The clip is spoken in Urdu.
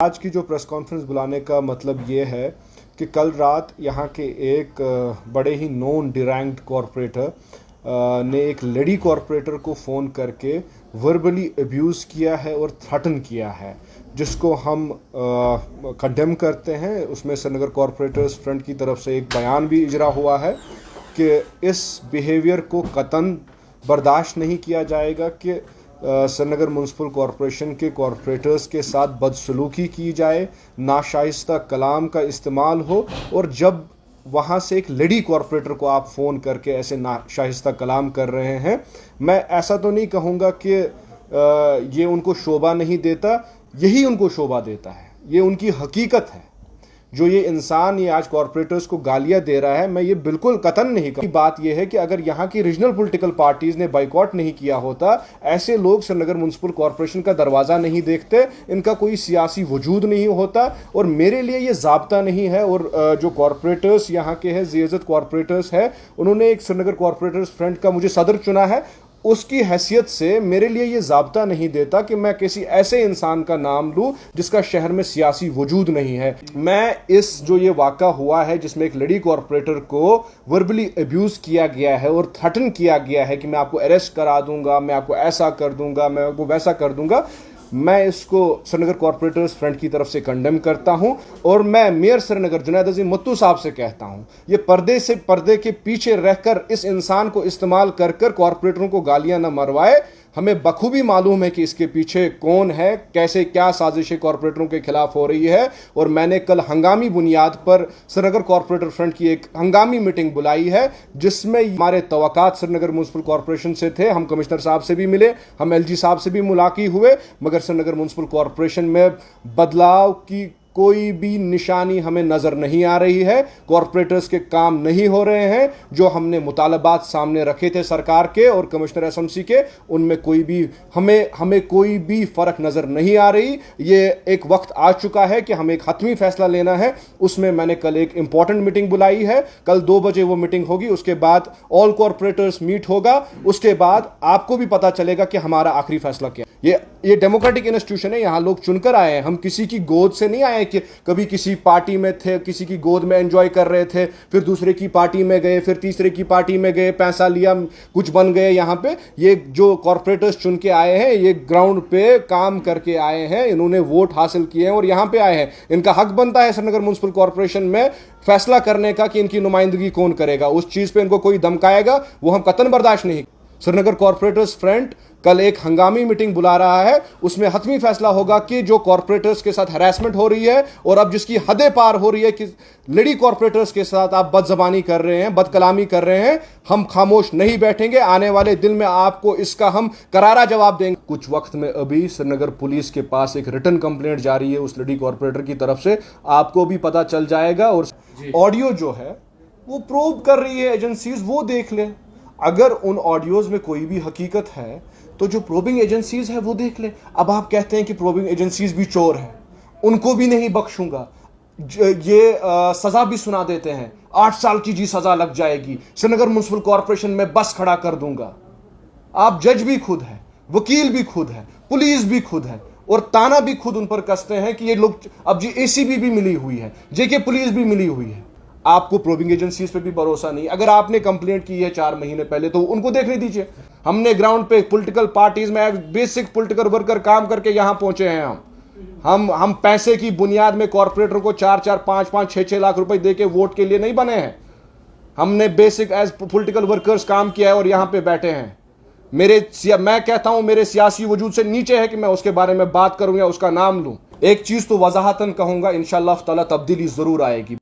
آج کی جو پریس کانفرنس بلانے کا مطلب یہ ہے کہ کل رات یہاں کے ایک بڑے ہی نون ڈیرینگڈ کارپوریٹر نے ایک لیڈی کارپوریٹر کو فون کر کے وربلی ابیوز کیا ہے اور تھریٹن کیا ہے، جس کو ہم کنڈیم کرتے ہیں۔ اس میں سری نگر کارپوریٹرز فرنٹ کی طرف سے ایک بیان بھی اجرا ہوا ہے کہ اس بیہیویئر کو قطعاً برداشت نہیں کیا جائے گا کہ سری نگر میونسپل کارپوریشن کے کارپوریٹرز کے ساتھ بدسلوکی کی جائے، ناشائستہ کلام کا استعمال ہو، اور جب وہاں سے ایک لیڈی کارپوریٹر کو آپ فون کر کے ایسے ناشائستہ کلام کر رہے ہیں، میں ایسا تو نہیں کہوں گا کہ یہ ان کو شوبہ نہیں دیتا، یہی ان کو شوبہ دیتا ہے، یہ ان کی حقیقت ہے۔ جو یہ انسان یہ آج کارپوریٹرز کو گالیاں دے رہا ہے، میں یہ بالکل قطعاً نہیں کہوں۔ بات یہ ہے کہ اگر یہاں کی ریجنل پولیٹیکل پارٹیز نے بائیکاٹ نہیں کیا ہوتا، ایسے لوگ سری نگر میونسپل کارپوریشن کا دروازہ نہیں دیکھتے، ان کا کوئی سیاسی وجود نہیں ہوتا، اور میرے لیے یہ ضابطہ نہیں ہے۔ اور جو کارپوریٹرز یہاں کے ہیں، زیرزد کارپوریٹرز ہیں، انہوں نے ایک سری نگر کارپوریٹرز فرنٹ کا مجھے صدر چنا ہے، اس کی حیثیت سے میرے لیے یہ ضابطہ نہیں دیتا کہ میں کسی ایسے انسان کا نام لوں جس کا شہر میں سیاسی وجود نہیں ہے۔ میں اس جو یہ واقعہ ہوا ہے جس میں ایک لیڈی کارپوریٹر کو وربلی ابیوز کیا گیا ہے اور تھریٹن کیا گیا ہے کہ میں آپ کو اریسٹ کرا دوں گا، میں آپ کو ایسا کر دوں گا، میں آپ کو ویسا کر دوں گا، میں اس کو سری نگر کارپوریٹرز فرنٹ کی طرف سے کنڈیم کرتا ہوں، اور میں میئر سری نگر جنید عظیم متو صاحب سے کہتا ہوں، یہ پردے کے پیچھے رہ کر اس انسان کو استعمال کر کارپوریٹروں کو گالیاں نہ مروائے۔ ہمیں بخوبی معلوم ہے کہ اس کے پیچھے کون ہے، کیسے کیا سازشیں کارپوریٹروں کے خلاف ہو رہی ہے، اور میں نے کل ہنگامی بنیاد پر سری نگر کارپوریٹر فرنٹ کی ایک ہنگامی میٹنگ بلائی ہے، جس میں ہمارے توقعات سری نگر میونسپل کارپوریشن سے تھے۔ ہم کمشنر صاحب سے بھی ملے، ہم ایل جی صاحب سے بھی ملاقات ہوئے، مگر سری نگر میونسپل کارپوریشن میں بدلاؤ کی کوئی بھی نشانی ہمیں نظر نہیں آ رہی ہے۔ کارپوریٹرز کے کام نہیں ہو رہے ہیں، جو ہم نے مطالبات سامنے رکھے تھے سرکار کے اور کمشنر ایس ایم سی کے، ان میں کوئی بھی ہمیں کوئی بھی فرق نظر نہیں آ رہی۔ یہ ایک وقت آ چکا ہے کہ ہمیں ایک حتمی فیصلہ لینا ہے۔ اس میں میں نے کل ایک امپورٹنٹ میٹنگ بلائی ہے، کل 2 بجے وہ میٹنگ ہوگی، اس کے بعد آل کارپوریٹرز میٹ ہوگا، اس کے بعد آپ کو بھی پتا چلے گا کہ ہمارا آخری فیصلہ کیا ہے۔ یہ ڈیموکریٹک انسٹیٹیوشن ہے، یہاں لوگ چن کر آئے ہیں، ہم کسی کی گود سے نہیں آئے کہ کبھی کسی پارٹی میں تھے، کسی کی گود میں انجوائے کر رہے تھے، پھر دوسرے کی پارٹی میں گئے، پھر تیسرے کی پارٹی میں گئے، پیسہ لیا، کچھ بن گئے۔ یہاں پہ یہ جو کارپوریٹرز چن کے آئے ہیں، یہ گراؤنڈ پہ کام کر کے آئے ہیں، انہوں نے ووٹ حاصل کیے ہیں اور یہاں پہ آئے ہیں۔ ان کا حق بنتا ہے سری نگر میونسپل کارپوریشن میں فیصلہ کرنے کا کہ ان کی نمائندگی کون کرے گا۔ اس چیز پہ ان کو کوئی دمکائے گا، وہ ہم قطعاً برداشت نہیں۔ سری نگر کارپوریٹرز فرنٹ کل ایک ہنگامی میٹنگ بلا رہا ہے، اس میں حتمی فیصلہ ہوگا کہ جو کارپوریٹرز کے ساتھ ہراسمنٹ ہو رہی ہے اور اب جس کی حدیں پار ہو رہی ہے کہ لیڈی کارپوریٹرز کے ساتھ آپ بد زبانی کر رہے ہیں، بد کلامی کر رہے ہیں، ہم خاموش نہیں بیٹھیں گے۔ آنے والے دن میں آپ کو اس کا ہم کرارا جواب دیں گے۔ کچھ وقت میں ابھی سری نگر پولیس کے پاس ایک ریٹن کمپلینٹ جاری ہے اس لیڈی کارپوریٹر کی طرف سے، آپ کو بھی پتہ چل جائے گا۔ اور آڈیو جو ہے وہ پروب کر رہی ہے ایجنسیز، وہ دیکھ لیں۔ اگر ان آڈیوز میں کوئی بھی حقیقت ہے تو جو پروبنگ ایجنسیز ہیں وہ دیکھ لیں۔ اب آپ کہتے ہیں کہ پروبنگ ایجنسیز بھی چور ہیں، ان کو بھی نہیں بخشوں گا، یہ سزا بھی سنا دیتے ہیں، 8 سال کی جی سزا لگ جائے گی، سری نگر میونسپل کارپوریشن میں بس کھڑا کر دوں گا۔ آپ جج بھی خود ہے، وکیل بھی خود ہے، پولیس بھی خود ہے، اور تانا بھی خود ان پر کستے ہیں کہ یہ لوگ اب جی اے سی بی بھی ملی ہوئی ہے، جے کے پولیس بھی ملی ہوئی ہے۔ آپ کو پروبنگ ایجنسیز پہ بھی بھروسہ نہیں۔ اگر آپ نے کمپلینٹ کی ہے 4 مہینے پہلے تو ان کو دیکھنے دیجئے۔ ہم نے گراؤنڈ پہ پولیٹیکل پارٹیز میں بیسک پولیٹیکل ورکر کام کر کے یہاں پہنچے ہیں۔ ہم پیسے کی بنیاد میں کارپوریٹر کو 4-4, 5-5, 6-6 لاکھ روپے دے کے ووٹ کے لیے نہیں بنے ہیں۔ ہم نے بیسک ایز پولیٹیکل ورکرز کام کیا ہے اور یہاں پہ بیٹھے ہیں۔ میں کہتا ہوں میرے سیاسی وجود سے نیچے ہے کہ میں اس کے بارے میں بات کروں یا اس کا نام لوں۔ ایک چیز تو وضاحتاً کہوں گا، انشاءاللہ تعالی تبدیلی ضرور آئے گی۔